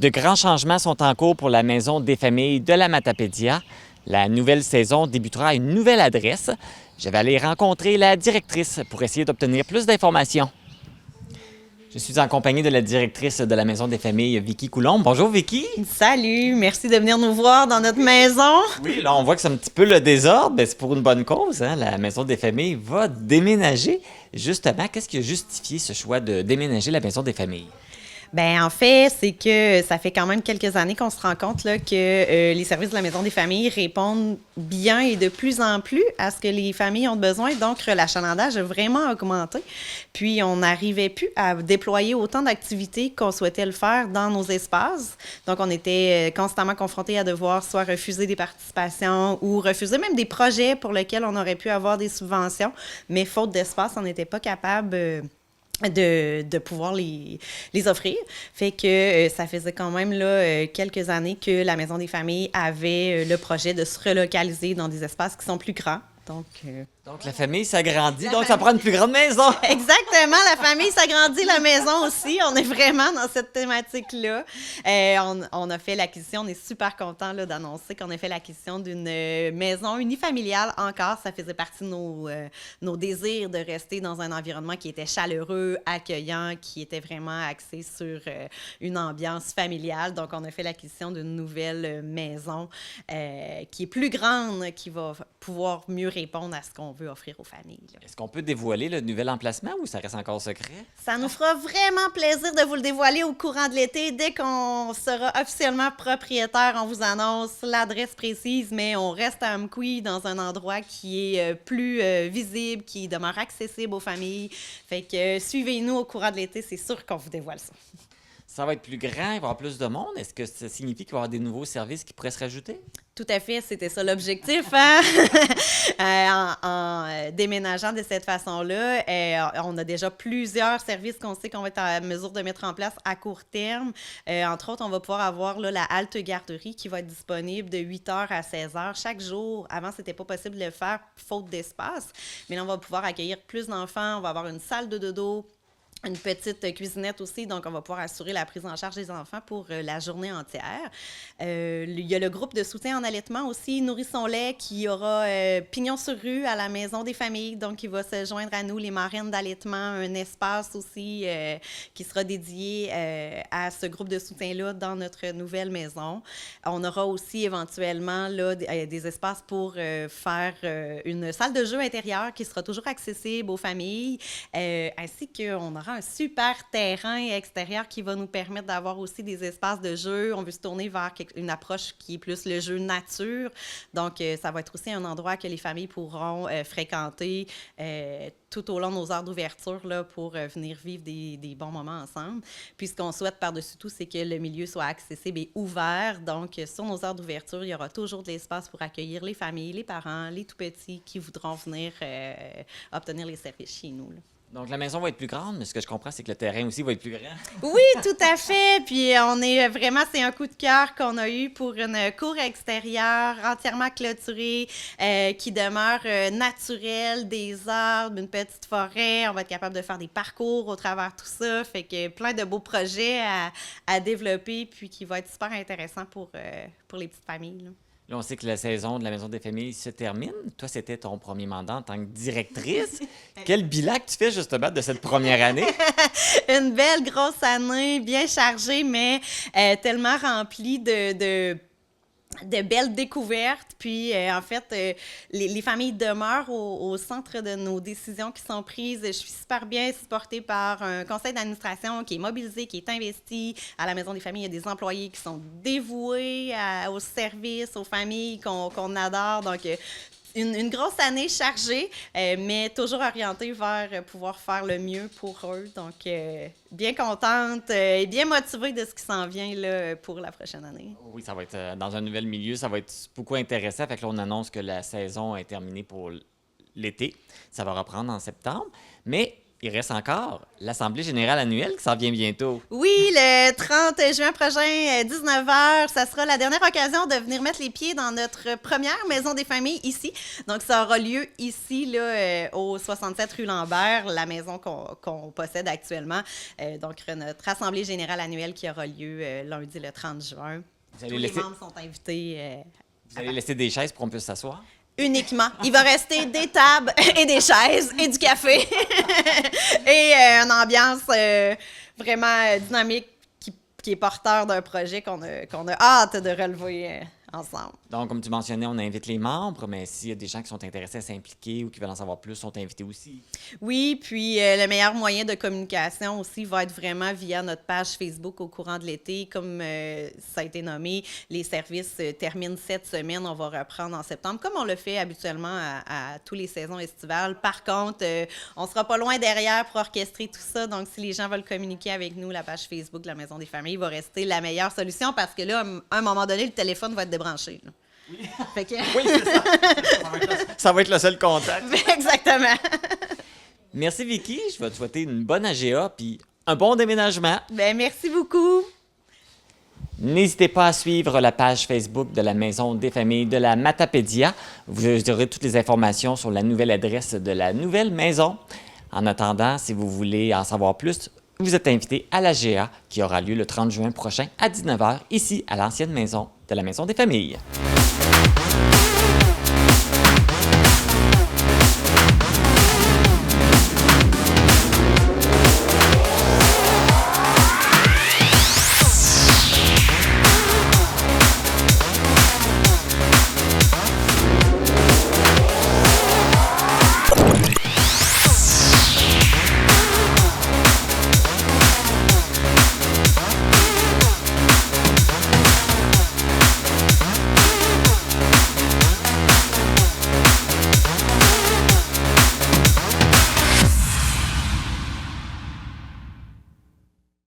De grands changements sont en cours pour la Maison des familles de la Matapédia. La nouvelle saison débutera à une nouvelle adresse. Je vais aller rencontrer la directrice pour essayer d'obtenir plus d'informations. Je suis en compagnie de la directrice de la Maison des familles, Vicky Coulombe. Bonjour, Vicky. Salut, merci de venir nous voir dans notre maison. Oui, là, on voit que c'est un petit peu le désordre, mais c'est pour une bonne cause, hein? La Maison des familles va déménager. Justement, qu'est-ce qui a justifié ce choix de déménager la Maison des familles? Ben en fait, c'est que ça fait quand même quelques années qu'on se rend compte là, que les services de la Maison des familles répondent bien et de plus en plus à ce que les familles ont besoin. Donc, l'achalandage a vraiment augmenté. Puis, on n'arrivait plus à déployer autant d'activités qu'on souhaitait le faire dans nos espaces. Donc, on était constamment confrontés à devoir soit refuser des participations ou refuser même des projets pour lesquels on aurait pu avoir des subventions. Mais faute d'espace, on n'était pas capable de pouvoir les offrir. Fait que ça faisait quand même là, quelques années que la Maison des familles avait le projet de se relocaliser dans des espaces qui sont plus grands. Donc, la famille s'agrandit, donc ça prend une plus grande maison. Exactement, la famille s'agrandit, la maison aussi. On est vraiment dans cette thématique-là. On a fait l'acquisition, on est super contents d'annoncer qu'on a fait l'acquisition d'une maison unifamiliale encore. Ça faisait partie de nos désirs de rester dans un environnement qui était chaleureux, accueillant, qui était vraiment axé sur une ambiance familiale. Donc, on a fait l'acquisition d'une nouvelle maison qui est plus grande, qui va pouvoir mieux répondre à ce qu'on veut offrir aux familles. Là. Est-ce qu'on peut dévoiler le nouvel emplacement ou ça reste encore secret? Ça nous fera vraiment plaisir de vous le dévoiler au courant de l'été. Dès qu'on sera officiellement propriétaire, on vous annonce l'adresse précise, mais on reste à Amqui dans un endroit qui est plus visible, qui demeure accessible aux familles. Fait que suivez-nous au courant de l'été, c'est sûr qu'on vous dévoile ça. Ça va être plus grand, il va y avoir plus de monde. Est-ce que ça signifie qu'il va y avoir des nouveaux services qui pourraient se rajouter? Tout à fait, c'était ça l'objectif. Hein? en déménageant de cette façon-là, on a déjà plusieurs services qu'on sait qu'on va être en mesure de mettre en place à court terme. Entre autres, on va pouvoir avoir là, la halte garderie qui va être disponible de 8h à 16h chaque jour. Avant, c'était pas possible de le faire faute d'espace, mais là, on va pouvoir accueillir plus d'enfants. On va avoir une salle de dodo, une petite cuisinette aussi, donc on va pouvoir assurer la prise en charge des enfants pour la journée entière. Il y a le groupe de soutien en allaitement aussi, Nourrissons-les, qui aura pignon sur rue à la Maison des familles, donc il va se joindre à nous, les marraines d'allaitement, un espace aussi qui sera dédié à ce groupe de soutien-là dans notre nouvelle maison. On aura aussi éventuellement là, des espaces pour faire une salle de jeu intérieure qui sera toujours accessible aux familles, ainsi qu'on aura un super terrain extérieur qui va nous permettre d'avoir aussi des espaces de jeu. On veut se tourner vers une approche qui est plus le jeu nature. Donc, ça va être aussi un endroit que les familles pourront fréquenter tout au long de nos heures d'ouverture là, pour venir vivre des bons moments ensemble. Puis, ce qu'on souhaite par-dessus tout, c'est que le milieu soit accessible et ouvert. Donc, sur nos heures d'ouverture, il y aura toujours de l'espace pour accueillir les familles, les parents, les tout-petits qui voudront venir obtenir les services chez nous. Là. Donc, la maison va être plus grande, mais ce que je comprends, c'est que le terrain aussi va être plus grand. Oui, tout à fait. Puis, on est vraiment, c'est un coup de cœur qu'on a eu pour une cour extérieure entièrement clôturée qui demeure naturelle, des arbres, une petite forêt. On va être capable de faire des parcours au travers de tout ça. Fait que plein de beaux projets à développer, puis qui va être super intéressant pour les petites familles. Là. Là, on sait que la saison de la Maison des familles se termine. Toi, c'était ton premier mandat en tant que directrice. Quel bilan que tu fais justement de cette première année? Une belle grosse année, bien chargée, mais tellement remplie de belles découvertes. Puis, en fait, les familles demeurent au centre de nos décisions qui sont prises. Je suis super bien supportée par un conseil d'administration qui est mobilisé, qui est investi. À la Maison des familles, il y a des employés qui sont dévoués aux services, aux familles qu'on adore. Donc, une grosse année chargée, mais toujours orientée vers pouvoir faire le mieux pour eux. Donc, bien contente et bien motivée de ce qui s'en vient là, pour la prochaine année. Oui, ça va être dans un nouvel milieu, ça va être beaucoup intéressant. Fait que là, on annonce que la saison est terminée pour l'été. Ça va reprendre en septembre. Mais il reste encore l'Assemblée générale annuelle qui s'en vient bientôt. Oui, le 30 juin prochain, 19h, ça sera la dernière occasion de venir mettre les pieds dans notre première maison des familles ici. Donc, ça aura lieu ici, là, au 67 rue Lambert, la maison qu'on possède actuellement. Donc, notre Assemblée générale annuelle qui aura lieu lundi le 30 juin. Tous les membres sont invités. Vous allez laisser des chaises pour qu'on puisse s'asseoir? Uniquement. Il va rester des tables et des chaises et du café et une ambiance vraiment dynamique qui est porteur d'un projet qu'on a hâte de relever ensemble. Donc, comme tu mentionnais, on invite les membres, mais s'il y a des gens qui sont intéressés à s'impliquer ou qui veulent en savoir plus, sont invités aussi. Oui, puis le meilleur moyen de communication aussi va être vraiment via notre page Facebook au courant de l'été. Comme ça a été nommé, les services terminent cette semaine. On va reprendre en septembre, comme on le fait habituellement à tous les saisons estivales. Par contre, on sera pas loin derrière pour orchestrer tout ça. Donc, si les gens veulent communiquer avec nous, la page Facebook de la Maison des familles va rester la meilleure solution parce que là, à un moment donné, le téléphone va être débranché. Là. Oui, fait que... oui, c'est ça. Ça va être le seul contact. Exactement. Merci, Vicky. Je vais te souhaiter une bonne AGA puis un bon déménagement. Bien, merci beaucoup. N'hésitez pas à suivre la page Facebook de la Maison des familles de la Matapédia. Vous aurez toutes les informations sur la nouvelle adresse de la nouvelle maison. En attendant, si vous voulez en savoir plus, vous êtes invité à l'AGA qui aura lieu le 30 juin prochain à 19h ici à l'ancienne maison de la Maison des familles.